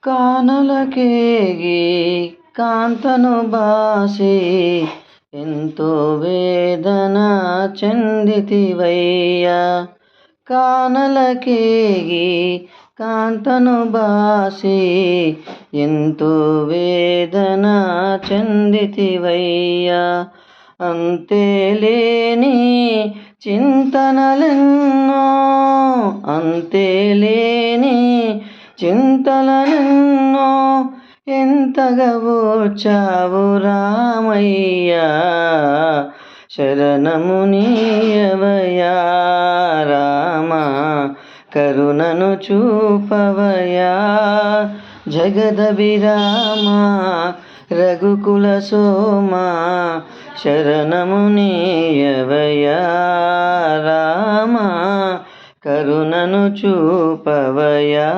కానలకేగి కాంతను బాసి ఎంతో వేదన చెందితివయ్యా. కానలకేగి కాంతను బాసి ఎంతో వేదన చెందితివయ్యా. అంతేలేని చింతనలెన్నో అంతేలేని చింతలనెన్నో ఎంతగా ఓర్చావు రామయ్యా. శరణము నీయవయ్యా రామా, కరుణను చూపవయ్యా. జగదభిరామా రఘుకుల సోమా, శరణము నీయవయ్యా రామా, కరుణను చూపవయ్యా.